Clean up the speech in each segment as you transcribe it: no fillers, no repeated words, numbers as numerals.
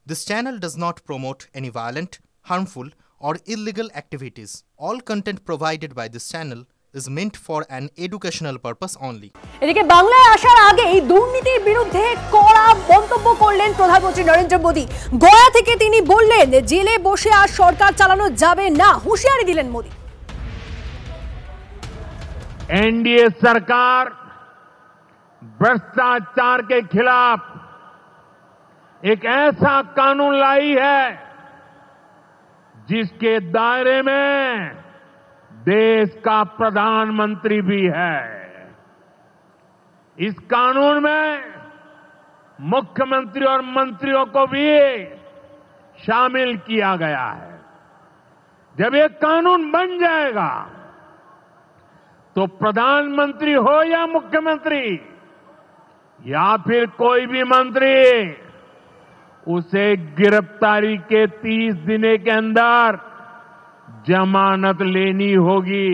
This channel does not promote any violent, harmful, or illegal activities. All content provided by this channel is meant for an educational purpose only. এদিকে বাংলায় আসার আগেই দুর্নীতির বিরুদ্ধে কড়া মন্তব্য করলেন প্রধানমন্ত্রী নরেন্দ্র মোদী। গয়া থেকে তিনি বললেন জেলে বসে আর সরকার চালানো যাবে না, হুঁশিয়ারি দিলেন মোদী। एनडीए सरकार भ्रष्टाचार के खिलाफ एक ऐसा कानून लाई है जिसके दायरे में देश का प्रधानमंत्री भी है। इस कानून में मुख्यमंत्री और मंत्रियों को भी शामिल किया गया है। जब ये कानून बन जाएगा तो प्रधानमंत्री हो या मुख्यमंत्री या फिर कोई भी मंत्री, उसे गिरफ्तारी के 30 दिन के अंदर जमानत लेनी होगी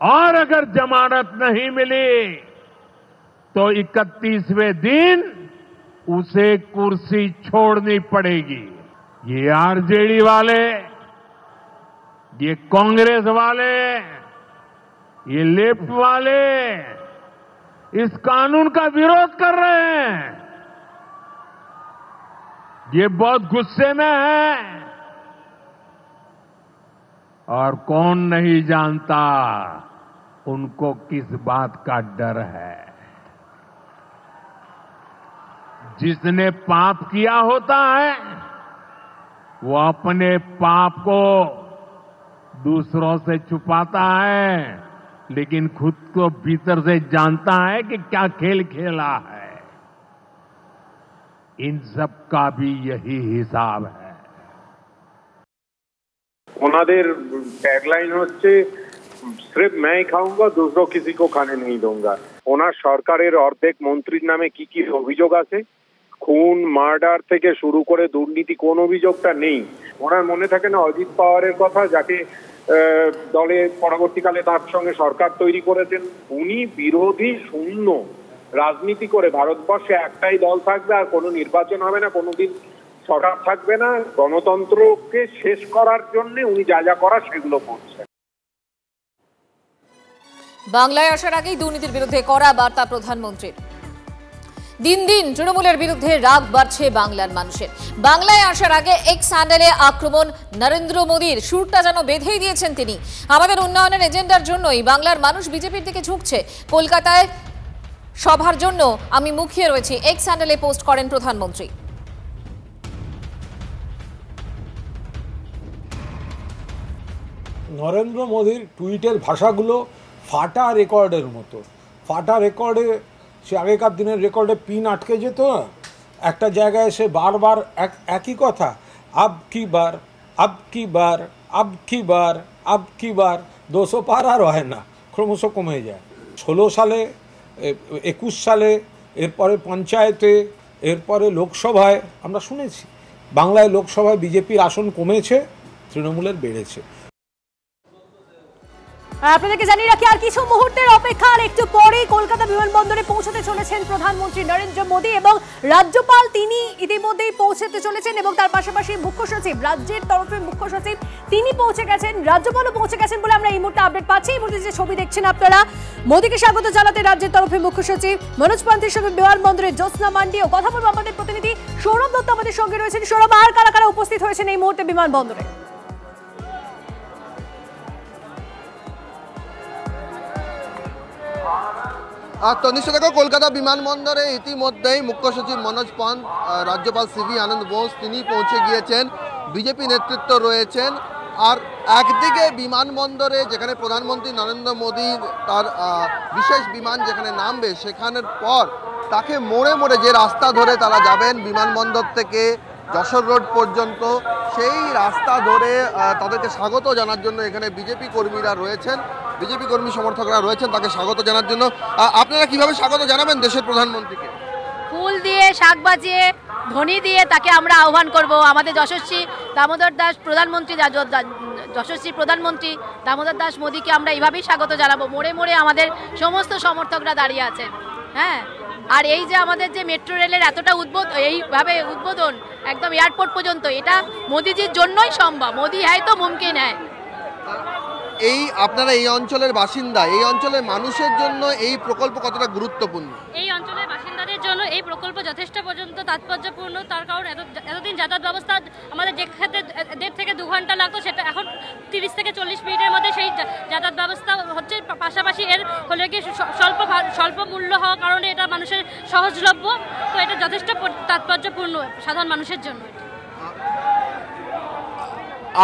और अगर जमानत नहीं मिली तो 31वें दिन उसे कुर्सी छोड़नी पड़ेगी। ये आरजेडी वाले, ये कांग्रेस वाले, ये लेफ्ट वाले इस कानून का विरोध कर रहे हैं। ये बहुत गुस्से में है और कौन नहीं जानता उनको किस बात का डर है। जिसने पाप किया होता है वो अपने पाप को दूसरों से छुपाता है, लेकिन खुद को भीतर से जानता है कि क्या खेल खेला है। इन सब का भी यही हिसाब है। ওনাদের ট্যাগলাইন হচ্ছে সির্ফ मैं ही খাऊंगा दूसरों किसी को खाने नहीं दूंगा। ওনার সরকারের অর্ধেক মন্ত্রীর নামে কি কি অভিযোগ আছে, খুন মার্ডার থেকে শুরু করে দুর্নীতি কোন অভিযোগটা নেই। ওনার মনে থাকে না অজিত পাওয়ারের কথা, যাকে দলে পরবর্তীকালে তার সঙ্গে সরকার তৈরি করেছেন। উনি বিরোধী শূন্য রাজনীতি করে ভারতবর্ষে একটাই দল থাকবে আর কোনো নির্বাচন হবে না, কোনোদিন সরকার থাকবে না। গণতন্ত্রকে শেষ করার জন্য উনি যা যা করার সেগুলো করছেন। বাংলায় আসার আগেই দুর্নীতির বিরুদ্ধে কড়া বার্তা প্রধানমন্ত্রীর। দিন দিন তৃণমূলের বিরুদ্ধে রাগ বাড়ছে বাংলার মানুষের। বাংলায় আসার আগে এক্স হ্যান্ডেলে আক্রমণ নরেন্দ্র মোদীর, সুরটা যেন বেঁধেই দিয়েছেন তিনি। আমাদের উন্নয়নের এজেন্ডার জন্যই বাংলার মানুষ বিজেপির দিকে ঝুঁকছে। কলকাতায় সভার জন্য আমি মুখিয়ে রয়েছি, এক্স হ্যান্ডেলে পোস্ট করেন প্রধানমন্ত্রী। নরেন্দ্র মোদীর টুইটের ভাষাগুলো ফাটা রেকর্ডের মতো। ফাটা রেকর্ডে, সে আগেকার দিনের রেকর্ডে পিন আটকে যেত না, একটা জায়গায় সে বারবার একই কথা, আব কি বার, আব কি বার, আব কি বার, আব কি বার, 200 পার আর হয় না, ক্রমশ কমে যায়। 16 সালে, 21 সালে, এরপরে পঞ্চায়েতে, এরপরে লোকসভায় আমরা শুনেছি বাংলায় লোকসভায় বিজেপির আসন কমেছে, তৃণমূলের বেড়েছে। আপনাদেরকে জানিয়ে রাখি আর কিছু মুহূর্তের অপেক্ষা, আর একটু পরেই কলকাতা বিমানবন্দরে পৌঁছতে চলেছেন প্রধানমন্ত্রী নরেন্দ্র মোদী এবং রাজ্যপাল তিনি ইতিমধ্যেই পৌঁছতে চলেছেন এবং তার পাশাপাশি মুখ্য সচিব, রাজ্যের তরফে মুখ্য সচিব তিনি পৌঁছে গেছেন, রাজ্যপালও পৌঁছে গেছেন বলে আমরা এই মুহূর্তে আপডেট পাচ্ছি। এই মুহূর্তে যে ছবি দেখছেন আপনারা, মোদীকে স্বাগত জানাতে রাজ্যের তরফে মুখ্য সচিব মনোজ পান্থের সঙ্গে বিমানবন্দরে জ্যোৎস্না মান্ডিও। কথা বলবো আমাদের প্রতিনিধি সৌরভ দত্ত আমাদের সঙ্গে রয়েছেন। সৌরভ, আর কারা কারা উপস্থিত হয়েছেন এই মুহূর্তে বিমানবন্দরে? আর তনিষ্ঠ দেখো, কলকাতা বিমানবন্দরে ইতিমধ্যেই মুখ্য সচিব মনোজ পান্থ, রাজ্যপাল সিভি আনন্দ বোস তিনি পৌঁছে গিয়েছেন, বিজেপি নেতৃত্ব রয়েছেন। আর একদিকে বিমানবন্দরে যেখানে প্রধানমন্ত্রী নরেন্দ্র মোদী তার বিশেষ বিমান যেখানে নামবে, সেখানের পর তাকে মোড়ে মোড়ে যে রাস্তা ধরে তারা যাবেন বিমানবন্দর থেকে যশোর রোড পর্যন্ত, সেই রাস্তা ধরে তাদেরকে স্বাগত জানার জন্য এখানে বিজেপি কর্মীরা রয়েছেন, বিজেপি কর্মী সমর্থকরা রয়েছেন তাকে স্বাগত জানার জন্য। আপনারা কিভাবে স্বাগত জানাবেন দেশের প্রধানমন্ত্রীকে? ফুল দিয়ে, শাক বাজিয়ে, ধ্বনি দিয়ে তাকে আমরা আহ্বান করব। আমাদের যশস্বী দামোদর দাস প্রধানমন্ত্রী, যশস্বী প্রধানমন্ত্রী দামোদর দাস মোদীকে আমরা এইভাবেই স্বাগত জানাবো। মোড়ে মোড়ে আমাদের সমস্ত সমর্থকরা দাঁড়িয়ে আছেন। হ্যাঁ, আর এই যে আমাদের যে মেট্রো রেলের এতটা এইভাবে উদ্বোধন, একদম এয়ারপোর্ট পর্যন্ত। এটা মোদিজির জন্যই সম্ভব। মোদি হ্যায় তো মুমকিন হ্যায়। এই আপনারা এই অঞ্চলের বাসিন্দা, এই অঞ্চলের মানুষের জন্য এই প্রকল্প কতটা গুরুত্বপূর্ণ? এই অঞ্চলের বাসিন্দাদের জন্য এই প্রকল্প যথেষ্ট পর্যন্ত তাৎপর্যপূর্ণ। তার কারণ এতদিন যাতায়াত ব্যবস্থা আমাদের যে ক্ষেত্রে 1.5 থেকে 2 ঘন্টা লাগতো, সেটা এখন 30 থেকে 40 মিনিটের মধ্যে সেই যাতায়াত ব্যবস্থা হচ্ছে। পাশাপাশি এর হলে কি স্বল্প মূল্য হওয়ার কারণে এটা মানুষের সহজলভ্য। তো এটা যথেষ্ট তাৎপর্যপূর্ণ সাধারণ মানুষের জন্য।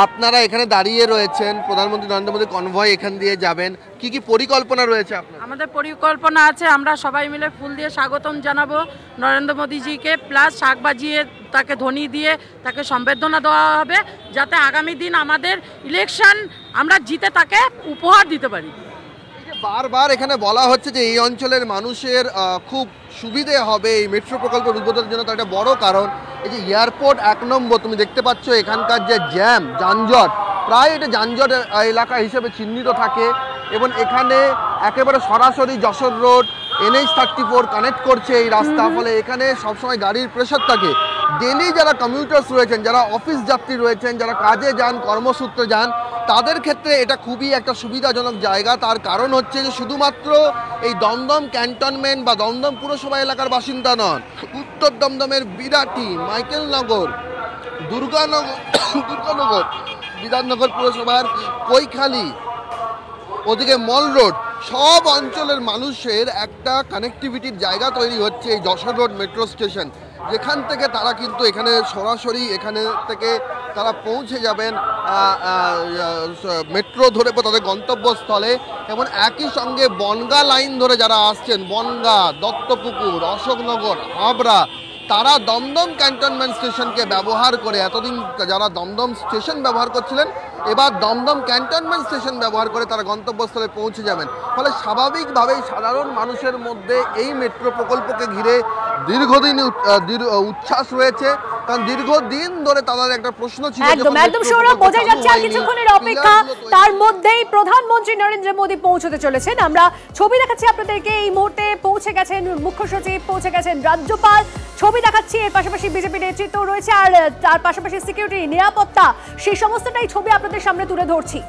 আপনারা এখানে দাঁড়িয়ে রয়েছেন, প্রধানমন্ত্রী নরেন্দ্র মোদী কনভয় এখান দিয়ে যাবেন, কি কি পরিকল্পনা রয়েছে আপনার? আমাদের পরিকল্পনা আছে, আমরা সবাই মিলে ফুল দিয়ে স্বাগতম জানাবো নরেন্দ্র মোদীজিকে, প্লাস শাক বাজিয়ে তাকে ধ্বনি দিয়ে তাকে সম্বর্ধনা দেওয়া হবে, যাতে আগামী দিন আমাদের ইলেকশন আমরা জিতে তাকে উপহার দিতে পারি। বারবার এখানে বলা হচ্ছে যে এই অঞ্চলের মানুষের খুব সুবিধে হবে এই মেট্রো প্রকল্পের উদ্বোধনের জন্য। তার একটা বড় কারণ এই যে এয়ারপোর্ট 1 নম্বর, তুমি দেখতে পাচ্ছ এখানকার যে জ্যাম যানজট, প্রায় এটা যানজট এলাকা হিসেবে চিহ্নিত থাকে এবং এখানে একেবারে সরাসরি যশোর রোড NH-34 কানেক্ট করছে এই রাস্তা, ফলে এখানে সবসময় গাড়ির প্রেশার থাকে। ডেলি যারা কমিউটার্স রয়েছেন, যারা অফিস যাত্রী রয়েছেন, যারা কাজে যান, কর্মসূত্রে যান, তাদের ক্ষেত্রে এটা খুবই একটা সুবিধাজনক জায়গা। তার কারণ হচ্ছে যে শুধুমাত্র এই দমদম ক্যান্টনমেন্ট বা দমদম পুরসভা এলাকার বাসিন্দা নন, উত্তর দমদমের বিরাটি, মাইকেলনগর, দুর্গানগর, বিধাননগর পুরসভার কৈখালী, ওদিকে মল রোড, সব অঞ্চলের মানুষের একটা কানেক্টিভিটির জায়গা তৈরি হচ্ছে এই যশোর রোড মেট্রো স্টেশন, যেখান থেকে তারা কিন্তু এখানে সরাসরি এখানে থেকে তারা পৌঁছে যাবেন মেট্রো ধরে তাদের গন্তব্যস্থলে। এবং একই সঙ্গে বনগা লাইন ধরে যারা আসছেন, বনগা, দত্তপুকুর, অশোকনগর, হাবড়া, তারা দমদম ক্যান্টনমেন্ট স্টেশনকে ব্যবহার করে, এতদিন যারা দমদম স্টেশন ব্যবহার করছিলেন, এবার দমদম ক্যান্টনমেন্ট স্টেশন ব্যবহার করে তারা গন্তব্যস্থলে পৌঁছে যাবেন। ফলে স্বাভাবিকভাবেই সাধারণ মানুষের মধ্যে এই মেট্রো প্রকল্পকে ঘিরে দীর্ঘদিন উচ্ছ্বাস রয়েছে, কারণ দীর্ঘদিন ধরে তাদের একটা প্রশ্ন ছিল। একদম সৌরভ, বোঝা যাচ্ছে আর কিছুক্ষণের অপেক্ষা, তার মধ্যেই প্রধানমন্ত্রী নরেন্দ্র মোদী পৌঁছতে চলেছেন। আমরা ছবি দেখাচ্ছি আপনাদেরকে, এই মুহূর্তে পৌঁছে গেছেন মুখ্য সচিব, পৌঁছে গেছেন রাজ্যপাল, ছবি দেখাচ্ছি। এর পাশাপাশি বিজেপি নেতৃত্ব রয়েছে, আর তার পাশাপাশি সিকিউরিটি, নিরাপত্তা, সেই সমস্তটাই ছবি আপনাদের সামনে তুলে ধরছি।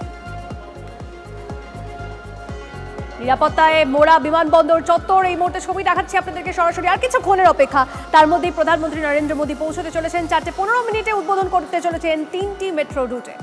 নিরাপত্তায় মোড়া বিমানবন্দর চত্বর, এই মুহূর্তে ছবি দেখাচ্ছি আপনাদেরকে সরাসরি। আর কিছুক্ষণের অপেক্ষা, তার মধ্যেই প্রধানমন্ত্রী নরেন্দ্র মোদী পৌঁছতে চলেছেন। 4:15 উদ্বোধন করতে চলেছেন 3টি মেট্রো রুটে।